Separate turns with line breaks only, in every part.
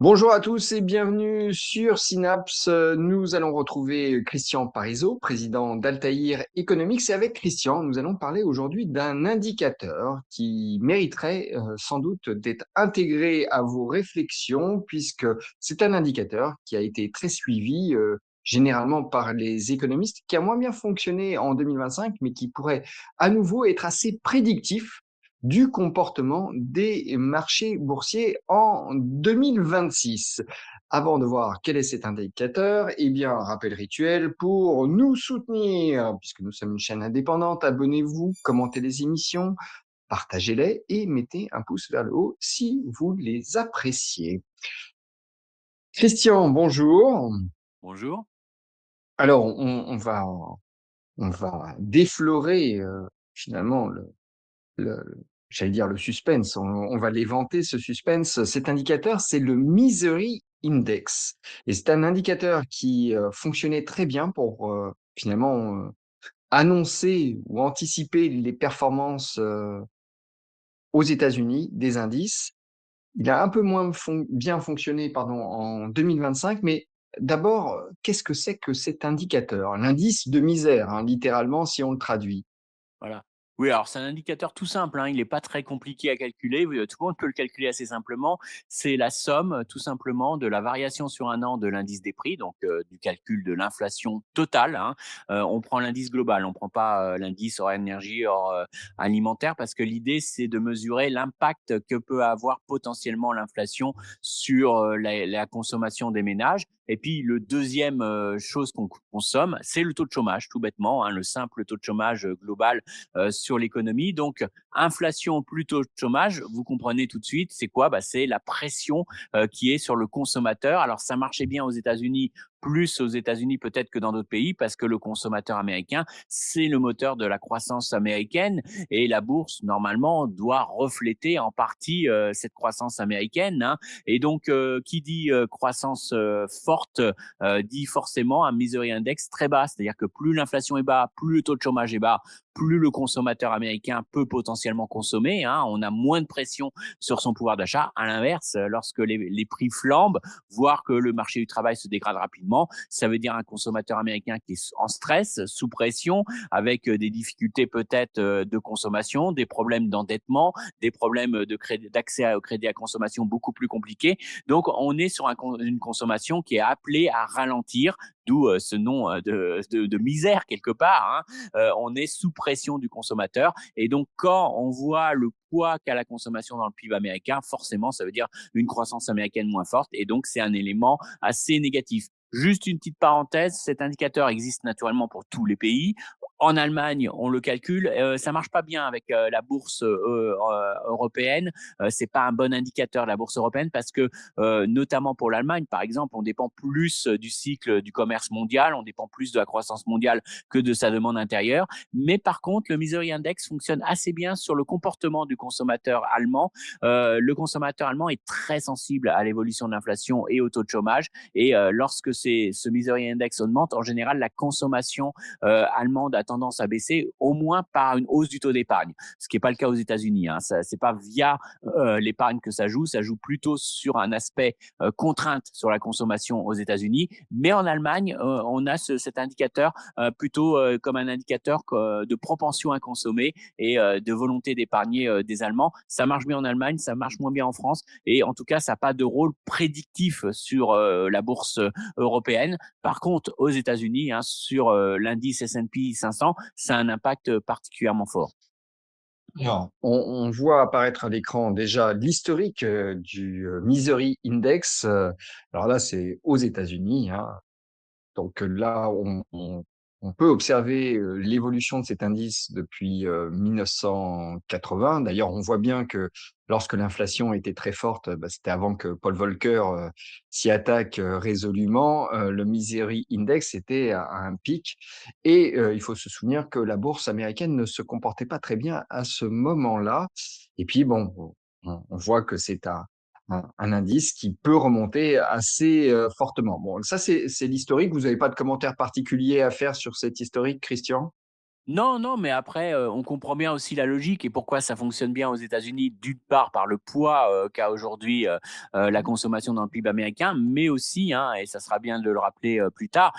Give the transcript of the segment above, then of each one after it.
Bonjour à tous et bienvenue sur Synapse. Nous allons retrouver Christian Parizeau, président d'Altaïr Economics. Et avec Christian, nous allons parler aujourd'hui d'un indicateur qui mériterait sans doute d'être intégré à vos réflexions, puisque c'est un indicateur qui a été très suivi généralement par les économistes, qui a moins bien fonctionné en 2025, mais qui pourrait à nouveau être assez prédictif du comportement des marchés boursiers en 2026. Avant de voir quel est cet indicateur, eh bien, rappel rituel pour nous soutenir, puisque nous sommes une chaîne indépendante, abonnez-vous, commentez les émissions, partagez-les et mettez un pouce vers le haut si vous les appréciez. Christian, bonjour.
Bonjour.
Alors, on va déflorer finalement j'allais dire le suspense, on va l'éventer ce suspense. Cet indicateur, c'est le Misery Index et c'est un indicateur qui, fonctionnait très bien pour, finalement, annoncer ou anticiper les performances, aux États-Unis des indices. Il a un peu moins bien fonctionné, pardon, en 2025, mais d'abord, qu'est-ce que c'est que cet indicateur? L'indice de misère, hein, littéralement, si on le traduit.
Voilà. Oui, alors c'est un indicateur tout simple, hein, il n'est pas très compliqué à calculer, tout le monde peut le calculer assez simplement. C'est la somme, tout simplement, de la variation sur un an de l'indice des prix, donc du calcul de l'inflation totale, hein. On prend l'indice global, on ne prend pas, l'indice hors énergie, hors, alimentaire, parce que l'idée, c'est de mesurer l'impact que peut avoir potentiellement l'inflation sur, la consommation des ménages. Et puis le deuxième chose qu'on consomme, c'est le taux de chômage, tout bêtement, hein, le simple taux de chômage, global sur l'économie. Donc, inflation plus taux de chômage, vous comprenez tout de suite, c'est quoi? Bah, c'est la pression qui est sur le consommateur. Alors, ça marchait bien aux États-Unis, plus aux États-Unis peut-être que dans d'autres pays, parce que le consommateur américain, c'est le moteur de la croissance américaine et la bourse, normalement, doit refléter en partie cette croissance américaine, hein. Et donc, qui dit croissance forte dit forcément un misery index très bas, c'est-à-dire que plus l'inflation est bas, plus le taux de chômage est bas, plus le consommateur américain peut potentiellement consommer, hein. On a moins de pression sur son pouvoir d'achat. À l'inverse, lorsque les prix flambent, voire que le marché du travail se dégrade rapidement, ça veut dire un consommateur américain qui est en stress, sous pression, avec des difficultés peut-être de consommation, des problèmes d'endettement, des problèmes d'accès au crédit à consommation beaucoup plus compliqués. Donc, on est sur une consommation qui est appelée à ralentir, d'où ce nom de misère quelque part, hein. On est sous pression du consommateur. Et donc, quand on voit le poids qu'a la consommation dans le PIB américain, forcément, ça veut dire une croissance américaine moins forte. Et donc, c'est un élément assez négatif. Juste une petite parenthèse, cet indicateur existe naturellement pour tous les pays. En Allemagne, on le calcule, ça marche pas bien avec la bourse européenne. C'est pas un bon indicateur la bourse européenne parce que notamment pour l'Allemagne, par exemple, on dépend plus du cycle du commerce mondial, on dépend plus de la croissance mondiale que de sa demande intérieure. Mais par contre, le Misery Index fonctionne assez bien sur le comportement du consommateur allemand. Le consommateur allemand est très sensible à l'évolution de l'inflation et au taux de chômage. Et lorsque ce Misery Index augmente, en général, la consommation allemande a tendance à baisser, au moins par une hausse du taux d'épargne. Ce qui n'est pas le cas aux États-Unis, hein. Ce n'est pas via l'épargne que ça joue plutôt sur un aspect contrainte sur la consommation aux États-Unis. Mais en Allemagne, on a cet indicateur plutôt comme un indicateur de propension à consommer et de volonté d'épargner des Allemands. Ça marche bien en Allemagne, ça marche moins bien en France. Et en tout cas, ça n'a pas de rôle prédictif sur la bourse européenne. Par contre, aux États-Unis, hein, sur l'indice S&P 500, ça a un impact particulièrement fort.
Alors, on voit apparaître à l'écran déjà l'historique du Misery Index. Alors là, c'est aux États-Unis, hein. Donc là, on peut observer l'évolution de cet indice depuis 1980. D'ailleurs, on voit bien que lorsque l'inflation était très forte, bah, c'était avant que Paul Volcker s'y attaque résolument. Le Misery Index était à un pic. Et il faut se souvenir que la bourse américaine ne se comportait pas très bien à ce moment-là. Et puis, bon, on voit que c'est un indice qui peut remonter assez fortement. Bon, ça, c'est l'historique. Vous n'avez pas de commentaire particulier à faire sur cet historique, Christian?
Non, non, mais après, on comprend bien aussi la logique et pourquoi ça fonctionne bien aux États-Unis, d'une part par le poids, qu'a aujourd'hui, la consommation dans le PIB américain, mais aussi, hein, et ça sera bien de le rappeler, plus tard,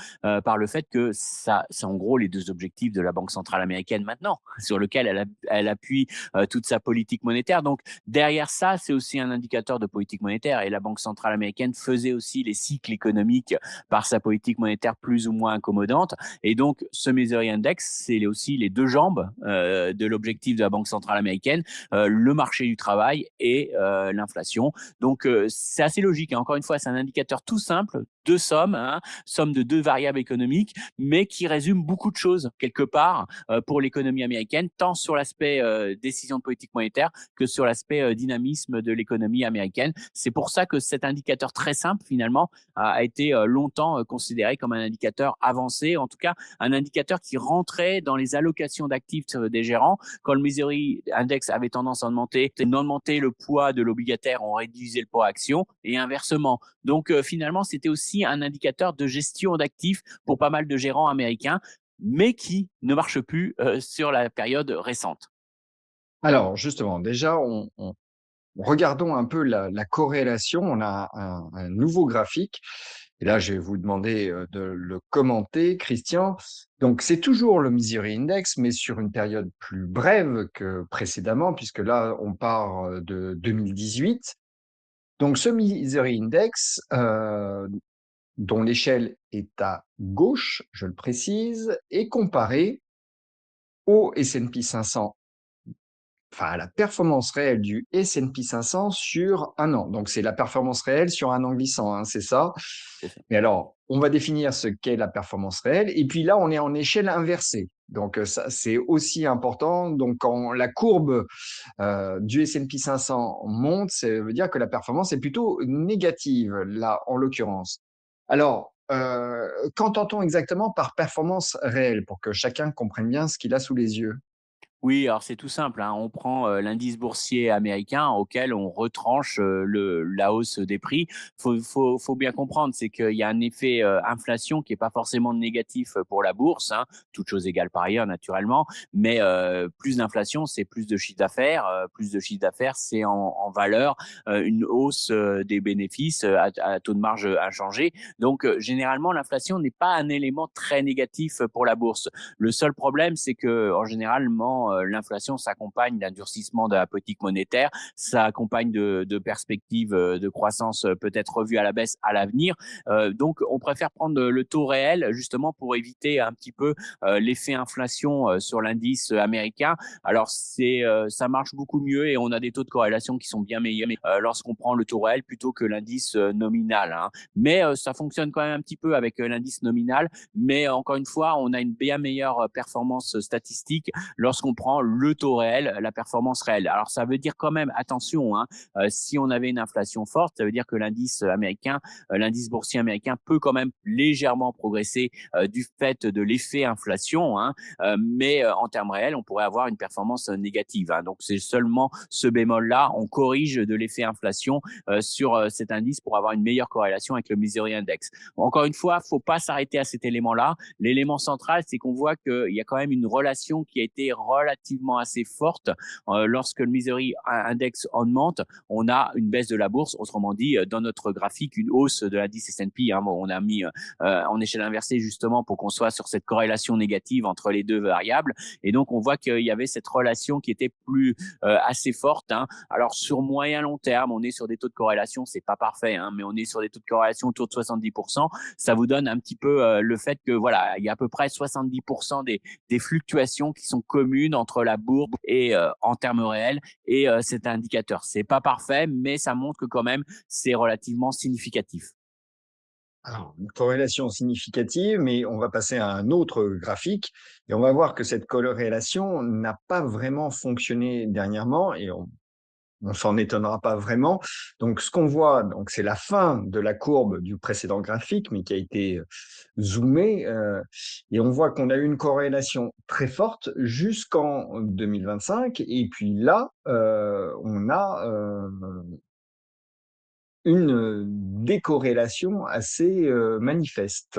par le fait que ça c'est en gros les 2 objectifs de la Banque centrale américaine maintenant, sur lequel elle appuie, toute sa politique monétaire. Donc derrière ça, c'est aussi un indicateur de politique monétaire et la Banque centrale américaine faisait aussi les cycles économiques par sa politique monétaire plus ou moins accommodante. Et donc, ce Misery Index, c'est aussi les deux jambes de l'objectif de la Banque centrale américaine, le marché du travail et l'inflation. Donc, c'est assez logique. Et encore une fois, c'est un indicateur tout simple, deux sommes, hein, somme de deux variables économiques, mais qui résume beaucoup de choses quelque part pour l'économie américaine, tant sur l'aspect décision de politique monétaire que sur l'aspect dynamisme de l'économie américaine. C'est pour ça que cet indicateur très simple, finalement, a été longtemps considéré comme un indicateur avancé, en tout cas un indicateur qui rentrait dans les allocations d'actifs des gérants. Quand le Misery Index avait tendance à augmenter, augmenter le poids de l'obligataire, on réduisait le poids action et inversement. Donc finalement, c'était aussi un indicateur de gestion d'actifs pour pas mal de gérants américains, mais qui ne marche plus sur la période récente.
Alors justement, déjà, regardons un peu la corrélation. On a un nouveau graphique et là, je vais vous demander, de le commenter, Christian. Donc c'est toujours le Misery Index, mais sur une période plus brève que précédemment, puisque là, on part, de 2018. Donc ce Misery Index, dont l'échelle est à gauche, je le précise, est comparé au S&P 500, enfin à la performance réelle du S&P 500 sur un an. Donc c'est la performance réelle sur un an glissant, hein, c'est ça. Mais alors, on va définir ce qu'est la performance réelle. Et puis là, on est en échelle inversée. Donc ça, c'est aussi important. Donc quand la courbe du S&P 500 monte, ça veut dire que la performance est plutôt négative, là, en l'occurrence. Alors, qu'entend-on exactement par performance réelle pour que chacun comprenne bien ce qu'il a sous les yeux?
Oui, alors c'est tout simple, hein. On prend, l'indice boursier américain auquel on retranche, la hausse des prix. Faut bien comprendre, c'est qu'il y a un effet, inflation qui est pas forcément négatif, pour la bourse, hein, toutes choses égales par ailleurs naturellement, mais plus d'inflation, c'est plus de chiffre d'affaires, plus de chiffre d'affaires, c'est en valeur, une hausse, des bénéfices, à taux de marge, inchangé. Donc généralement l'inflation n'est pas un élément très négatif, pour la bourse. Le seul problème, c'est que en généralement, l'inflation s'accompagne d'un durcissement de la politique monétaire, ça accompagne de perspectives de croissance peut-être revues à la baisse à l'avenir. Donc, on préfère prendre le taux réel justement pour éviter un petit peu l'effet inflation sur l'indice américain. Alors, ça marche beaucoup mieux et on a des taux de corrélation qui sont bien meilleurs lorsqu'on prend le taux réel plutôt que l'indice nominal, hein. Mais ça fonctionne quand même un petit peu avec l'indice nominal, mais encore une fois, on a une bien meilleure performance statistique lorsqu'on prend le taux réel, la performance réelle. Alors ça veut dire quand même, attention, hein, si on avait une inflation forte, ça veut dire que l'indice américain, l'indice boursier américain peut quand même légèrement progresser du fait de l'effet inflation, hein, mais en termes réels, on pourrait avoir une performance négative, hein. Donc c'est seulement ce bémol-là, on corrige de l'effet inflation sur cet indice pour avoir une meilleure corrélation avec le Misery Index. Encore une fois, faut pas s'arrêter à cet élément-là. L'élément central, c'est qu'on voit qu'il y a quand même une relation qui a été relativement assez forte. Lorsque le Misery Index augmente, on a une baisse de la bourse. Autrement dit, dans notre graphique, une hausse de l'indice S&P. Hein, bon, on a mis en échelle inversée justement pour qu'on soit sur cette corrélation négative entre les deux variables. Et donc, on voit qu'il y avait cette relation qui était plus assez forte, hein. Alors, sur moyen long terme, on est sur des taux de corrélation, c'est pas parfait, hein, mais on est sur des taux de corrélation autour de 70%. Ça vous donne un petit peu le fait que voilà, il y a à peu près 70% des fluctuations qui sont communes entre la bourse et en termes réels et cet indicateur. C'est pas parfait, mais ça montre que quand même c'est relativement significatif.
Alors, une corrélation significative, mais on va passer à un autre graphique et on va voir que cette corrélation n'a pas vraiment fonctionné dernièrement et on s'en étonnera pas vraiment. Donc, ce qu'on voit, donc, c'est la fin de la courbe du précédent graphique, mais qui a été zoomé, et on voit qu'on a eu une corrélation très forte jusqu'en 2025. Et puis là, on a une décorrélation assez manifeste.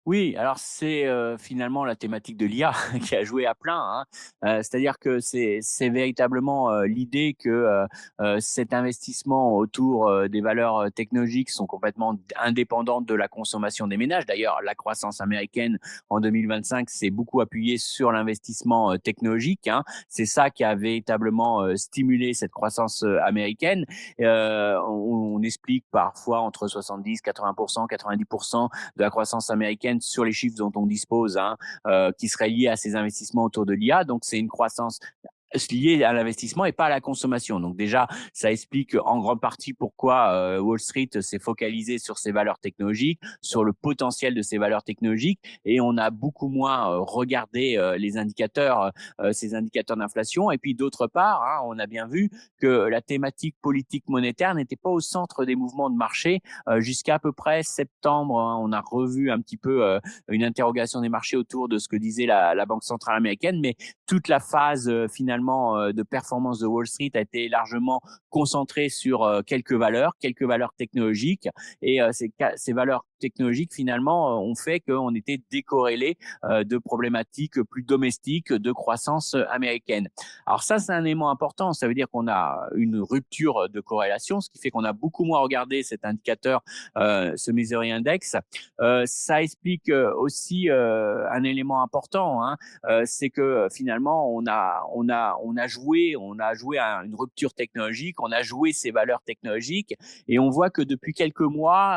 Oui, alors c'est, finalement la thématique de l'IA qui a joué à plein, hein. C'est-à-dire que c'est véritablement, l'idée que, cet investissement autour, des valeurs, technologiques sont complètement indépendantes de la consommation des ménages. D'ailleurs, la croissance américaine en 2025 s'est beaucoup appuyée sur l'investissement, technologique, hein. C'est ça qui a véritablement, stimulé cette croissance, américaine. On explique parfois entre 70-80 90 de la croissance américaine sur les chiffres dont on dispose, hein, qui seraient liés à ces investissements autour de l'IA. Donc, c'est une croissance lié à l'investissement et pas à la consommation. Donc déjà, ça explique en grande partie pourquoi Wall Street s'est focalisé sur ces valeurs technologiques, sur le potentiel de ces valeurs technologiques, et on a beaucoup moins regardé les indicateurs, ces indicateurs d'inflation. Et puis d'autre part, hein, on a bien vu que la thématique politique monétaire n'était pas au centre des mouvements de marché jusqu'à peu près septembre, hein. On a revu un petit peu une interrogation des marchés autour de ce que disait la Banque centrale américaine, mais toute la phase finalement de performance de Wall Street a été largement concentrée sur quelques valeurs technologiques, et ces valeurs technologiques finalement ont fait qu'on était décorrélé de problématiques plus domestiques de croissance américaine. Alors ça, c'est un élément important. Ça veut dire qu'on a une rupture de corrélation, ce qui fait qu'on a beaucoup moins regardé cet indicateur, ce Misery Index. Ça explique aussi un élément important, hein, c'est que finalement on a joué à une rupture technologique, on a joué ces valeurs technologiques, et on voit que depuis quelques mois,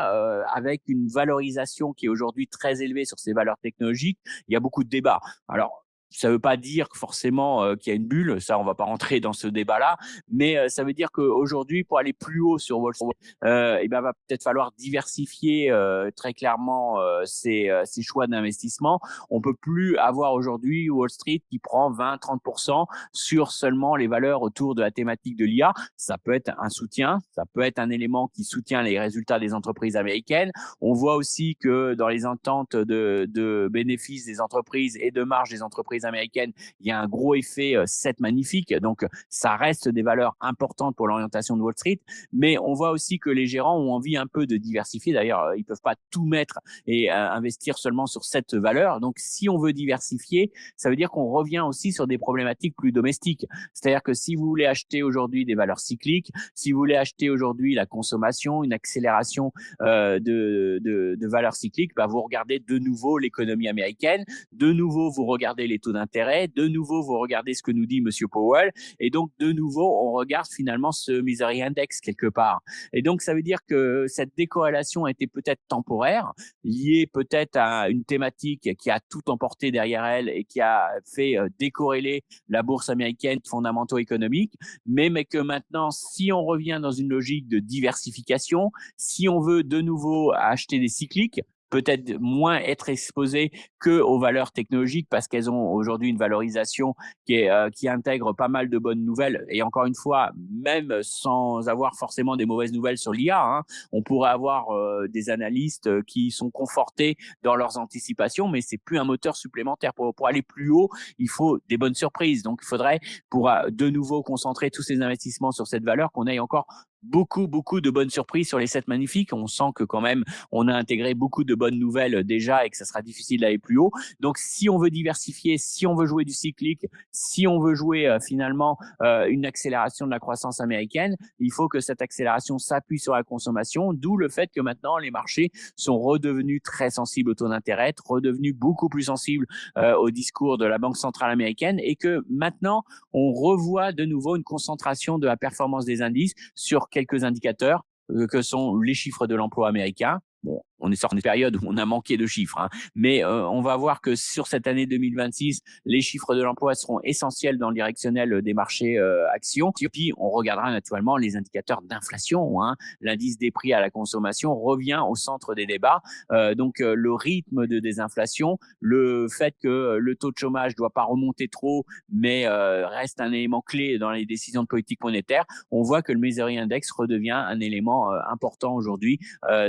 avec une valorisation qui est aujourd'hui très élevée sur ces valeurs technologiques, il y a beaucoup de débats. Alors ça ne veut pas dire forcément qu'il y a une bulle, ça on va pas rentrer dans ce débat-là, mais ça veut dire qu'aujourd'hui, pour aller plus haut sur Wall Street, et ben va peut-être falloir diversifier très clairement ses choix d'investissement. On peut plus avoir aujourd'hui Wall Street qui prend 20-30% sur seulement les valeurs autour de la thématique de l'IA. Ça peut être un soutien, ça peut être un élément qui soutient les résultats des entreprises américaines. On voit aussi que dans les ententes de bénéfices des entreprises et de marge des entreprises américaines, il y a un gros effet 7 magnifique. Donc, ça reste des valeurs importantes pour l'orientation de Wall Street. Mais on voit aussi que les gérants ont envie un peu de diversifier. D'ailleurs, ils peuvent pas tout mettre et investir seulement sur cette valeur. Donc, si on veut diversifier, ça veut dire qu'on revient aussi sur des problématiques plus domestiques. C'est-à-dire que si vous voulez acheter aujourd'hui des valeurs cycliques, si vous voulez acheter aujourd'hui la consommation, une accélération de valeurs cycliques, bah, vous regardez de nouveau l'économie américaine, de nouveau vous regardez les taux d'intérêt, de nouveau vous regardez ce que nous dit Monsieur Powell, et donc de nouveau on regarde finalement ce Misery Index quelque part. Et donc ça veut dire que cette décorrélation était peut-être temporaire, liée peut-être à une thématique qui a tout emporté derrière elle et qui a fait décorréler la bourse américaine de fondamentaux économiques, mais que maintenant, si on revient dans une logique de diversification, si on veut de nouveau acheter des cycliques, peut-être moins être exposé que aux valeurs technologiques parce qu'elles ont aujourd'hui une valorisation qui intègre pas mal de bonnes nouvelles. Et encore une fois, même sans avoir forcément des mauvaises nouvelles sur l'IA, hein, on pourrait avoir des analystes qui sont confortés dans leurs anticipations, mais c'est plus un moteur supplémentaire. Pour aller plus haut, il faut des bonnes surprises. Donc, il faudrait, pour de nouveau concentrer tous ces investissements sur cette valeur, qu'on ait encore beaucoup de bonnes surprises sur les 7 magnifiques. On sent que quand même, on a intégré beaucoup de bonnes nouvelles déjà et que ça sera difficile d'aller plus haut. Donc, si on veut diversifier, si on veut jouer du cyclique, si on veut jouer finalement une accélération de la croissance américaine, il faut que cette accélération s'appuie sur la consommation, d'où le fait que maintenant, les marchés sont redevenus très sensibles au taux d'intérêt, redevenus beaucoup plus sensibles au discours de la Banque centrale américaine, et que maintenant, on revoit de nouveau une concentration de la performance des indices sur quelques indicateurs que sont les chiffres de l'emploi américain. Bon, on est sorti d'une période où on a manqué de chiffres, hein, mais on va voir que sur cette année 2026, les chiffres de l'emploi seront essentiels dans le directionnel des marchés actions. Puis, on regardera naturellement les indicateurs d'inflation, hein. L'indice des prix à la consommation revient au centre des débats. Donc, le rythme de désinflation, le fait que le taux de chômage ne doit pas remonter trop, mais reste un élément clé dans les décisions de politique monétaire. On voit que le Misery Index redevient un élément important aujourd'hui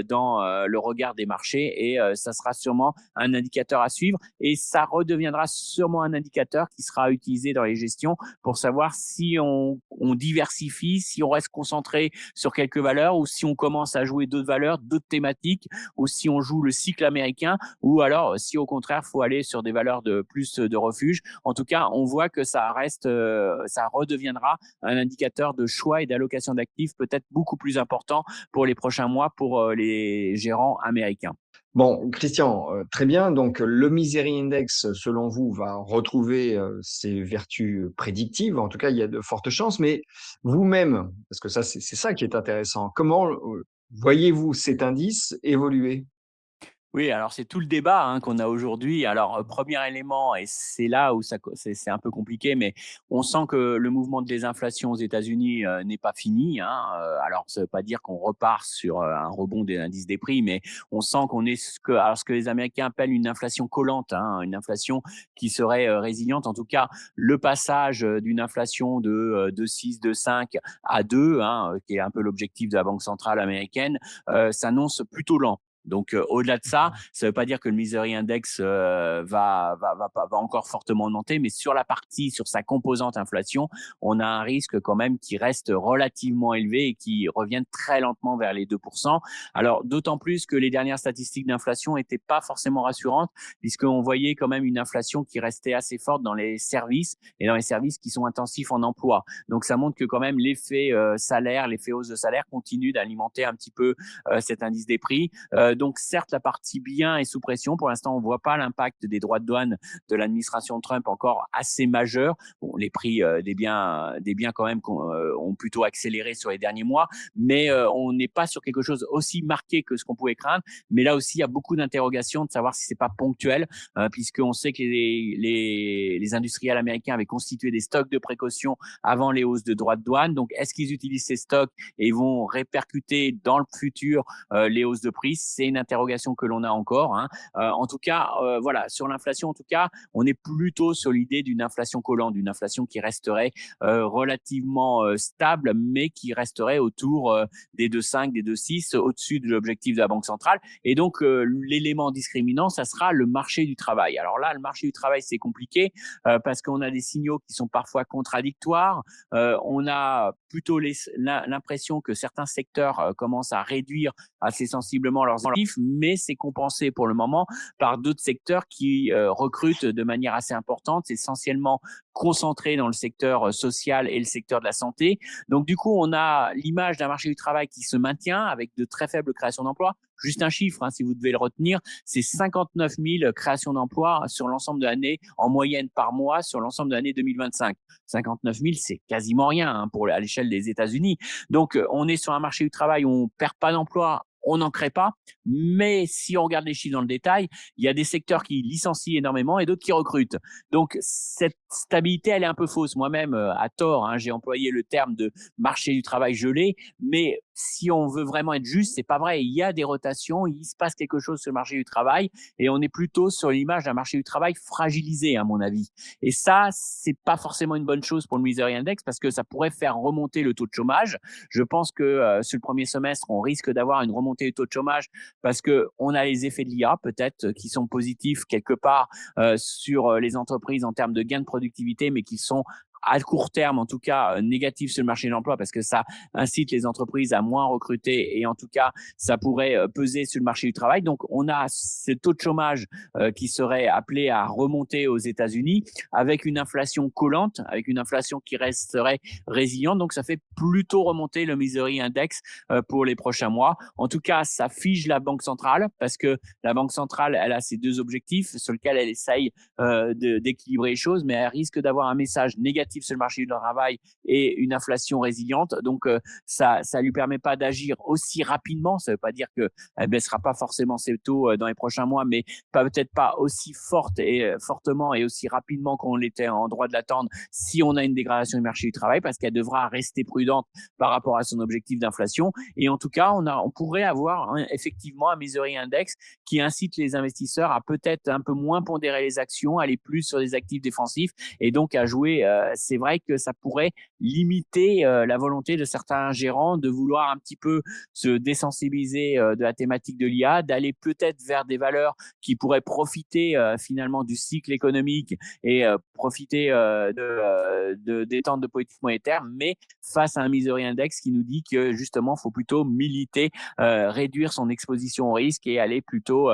dans le regard regard des marchés et ça sera sûrement un indicateur à suivre et ça redeviendra sûrement un indicateur qui sera utilisé dans les gestions pour savoir si on diversifie, si on reste concentré sur quelques valeurs ou si on commence à jouer d'autres valeurs, d'autres thématiques ou si on joue le cycle américain ou alors si au contraire faut aller sur des valeurs de plus de refuge. En tout cas, on voit que ça reste, ça redeviendra un indicateur de choix et d'allocation d'actifs peut-être beaucoup plus important pour les prochains mois pour les gérants américains.
Bon, Christian, très bien. Donc, le Misery Index, selon vous, va retrouver ses vertus prédictives. En tout cas, il y a de fortes chances. Mais vous-même, parce que ça, c'est ça qui est intéressant, comment voyez-vous cet indice évoluer?
Oui, alors c'est tout le débat, hein, qu'on a aujourd'hui. Alors, 1er élément et c'est là où c'est un peu compliqué, mais on sent que le mouvement de désinflation aux États-Unis, n'est pas fini, hein. Alors ça veut pas dire qu'on repart sur, un rebond des indices des prix, mais on sent qu'on est ce que les Américains appellent une inflation collante, hein, une inflation qui serait, résiliente. En tout cas, le passage, d'une inflation de 6, de 5 à 2, hein, qui est un peu l'objectif de la banque centrale américaine, s'annonce plutôt lent. Donc, au-delà de ça, ça ne veut pas dire que le Misery Index va encore fortement augmenter, mais sur sa composante inflation, on a un risque quand même qui reste relativement élevé et qui revient très lentement vers les 2%. Alors, d'autant plus que les dernières statistiques d'inflation n'étaient pas forcément rassurantes, puisqu'on voyait quand même une inflation qui restait assez forte dans les services et dans les services qui sont intensifs en emploi. Donc, ça montre que quand même l'effet salaire, l'effet hausse de salaire continue d'alimenter un petit peu cet indice des prix. Donc certes, la partie biens est sous pression. Pour l'instant, on ne voit pas l'impact des droits de douane de l'administration Trump encore assez majeur. Bon, les prix des biens quand même ont plutôt accéléré sur les derniers mois, mais on n'est pas sur quelque chose aussi marqué que ce qu'on pouvait craindre. Mais là aussi, il y a beaucoup d'interrogations de savoir si c'est pas ponctuel, puisqu'on sait que les industriels américains avaient constitué des stocks de précaution avant les hausses de droits de douane. Donc, est-ce qu'ils utilisent ces stocks et ils vont répercuter dans le futur les hausses de prix? C'est une interrogation que l'on a encore, hein. En tout cas, voilà, sur l'inflation, en tout cas, on est plutôt sur l'idée d'une inflation collante, d'une inflation qui resterait relativement stable, mais qui resterait autour des 2,5, des 2,6, au-dessus de l'objectif de la Banque centrale. Et donc, l'élément discriminant, ça sera le marché du travail. Alors là, le marché du travail, c'est compliqué parce qu'on a des signaux qui sont parfois contradictoires. On a plutôt l'impression que certains secteurs commencent à réduire assez sensiblement leurs actifs, mais c'est compensé pour le moment par d'autres secteurs qui recrutent de manière assez importante, essentiellement concentrés dans le secteur social et le secteur de la santé. Donc du coup, on a l'image d'un marché du travail qui se maintient avec de très faibles créations d'emplois. Juste un chiffre, hein, si vous devez le retenir, c'est 59 000 créations d'emplois sur l'ensemble de l'année, en moyenne par mois sur l'ensemble de l'année 2025. 59 000, c'est quasiment rien, hein, à l'échelle des États-Unis. Donc, on est sur un marché du travail où on perd pas d'emplois, on n'en crée pas, mais si on regarde les chiffres dans le détail, il y a des secteurs qui licencient énormément et d'autres qui recrutent. Donc, cette stabilité, elle est un peu fausse. Moi-même, à tort, hein, j'ai employé le terme de marché du travail gelé, mais si on veut vraiment être juste, c'est pas vrai. Il y a des rotations, il se passe quelque chose sur le marché du travail et on est plutôt sur l'image d'un marché du travail fragilisé, à mon avis. Et ça, c'est pas forcément une bonne chose pour le Misery Index parce que ça pourrait faire remonter le taux de chômage. Je pense que sur le premier semestre, on risque d'avoir une remontée du taux de chômage parce que on a les effets de l'IA peut-être qui sont positifs quelque part sur les entreprises en termes de gains de productivité, mais qui sont à court terme, en tout cas, négatif sur le marché de l'emploi parce que ça incite les entreprises à moins recruter et en tout cas, ça pourrait peser sur le marché du travail. Donc, on a ce taux de chômage qui serait appelé à remonter aux États-Unis avec une inflation collante, avec une inflation qui resterait résiliente. Donc, ça fait plutôt remonter le Misery Index pour les prochains mois. En tout cas, ça fige la Banque centrale parce que la Banque centrale, elle a ses deux objectifs sur lesquels elle essaye d'équilibrer les choses, mais elle risque d'avoir un message négatif sur le marché du travail et une inflation résiliente. Donc, ça lui permet pas d'agir aussi rapidement. Ça veut pas dire qu'elle baissera pas forcément ses taux dans les prochains mois, mais peut-être pas aussi fortement et aussi rapidement qu'on l'était en droit de l'attendre si on a une dégradation du marché du travail parce qu'elle devra rester prudente par rapport à son objectif d'inflation. Et en tout cas, on pourrait avoir effectivement un Misery Index qui incite les investisseurs à peut-être un peu moins pondérer les actions, aller plus sur des actifs défensifs et donc à jouer c'est vrai que ça pourrait limiter la volonté de certains gérants de vouloir un petit peu se désensibiliser de la thématique de l'IA, d'aller peut-être vers des valeurs qui pourraient profiter finalement du cycle économique et profiter de détente de politique monétaire, mais face à un Misery Index qui nous dit que justement, il faut plutôt militer, réduire son exposition au risque et aller plutôt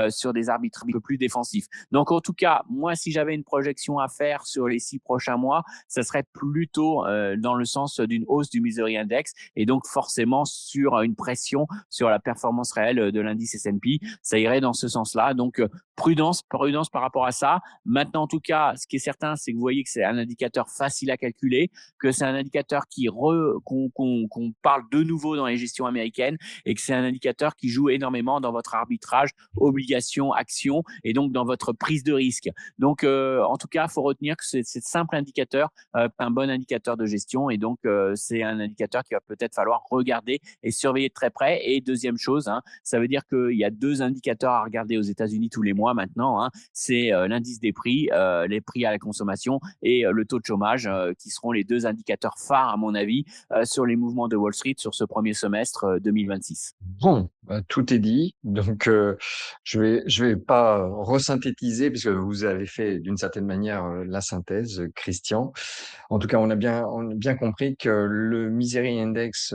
sur des arbitres un peu plus défensifs. Donc, en tout cas, moi, si j'avais une projection à faire sur les 6 prochains mois, ça serait plutôt dans le sens d'une hausse du Misery Index et donc forcément sur une pression sur la performance réelle de l'indice S&P. Ça irait dans ce sens-là. Donc, prudence par rapport à ça. Maintenant, en tout cas, ce qui est certain, c'est que vous voyez que c'est un indicateur facile à calculer, que c'est un indicateur qu'on parle de nouveau dans les gestions américaines et que c'est un indicateur qui joue énormément dans votre arbitrage obligation-action et donc dans votre prise de risque. Donc, en tout cas, il faut retenir que c'est simple indicateur, un bon indicateur de gestion et donc c'est un indicateur qu'il va peut-être falloir regarder et surveiller de très près. Et deuxième chose, ça veut dire qu'il y a 2 indicateurs à regarder aux États-Unis tous les mois maintenant. C'est l'indice des prix, les prix à la consommation et le taux de chômage qui seront les 2 indicateurs phares, à mon avis, sur les mouvements de Wall Street sur ce premier semestre 2026.
Bon, bah, tout est dit. Donc, je vais pas resynthétiser puisque vous avez fait d'une certaine manière la synthèse, Christian. En tout cas, on a bien compris que le Misery Index,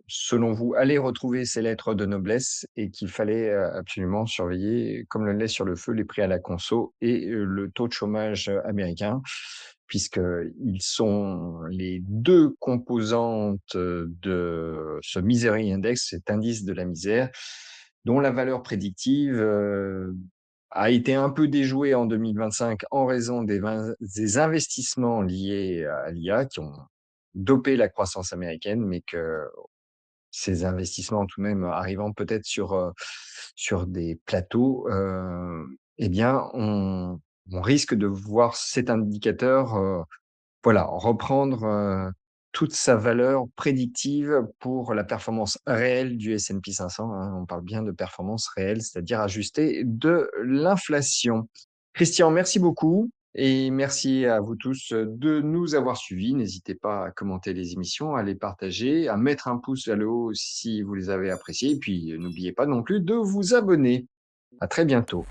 selon vous, allait retrouver ses lettres de noblesse et qu'il fallait absolument surveiller, comme le lait sur le feu, les prix à la conso et le taux de chômage américain, puisqu'ils sont les deux composantes de ce Misery Index, cet indice de la misère, dont la valeur prédictive a été un peu déjouée en 2025 en raison des investissements liés à l'IA qui ont dopé la croissance américaine, mais que ces investissements tout de même arrivant peut-être sur des plateaux, eh bien on risque de voir cet indicateur, voilà, reprendre, toute sa valeur prédictive pour la performance réelle du S&P 500, On parle bien de performance réelle, c'est-à-dire ajustée de l'inflation. Christian, merci beaucoup et merci à vous tous, de nous avoir suivis. N'hésitez pas à commenter les émissions, à les partager, à mettre un pouce vers le haut si vous les avez appréciées et puis, n'oubliez pas non plus de vous abonner. À très bientôt.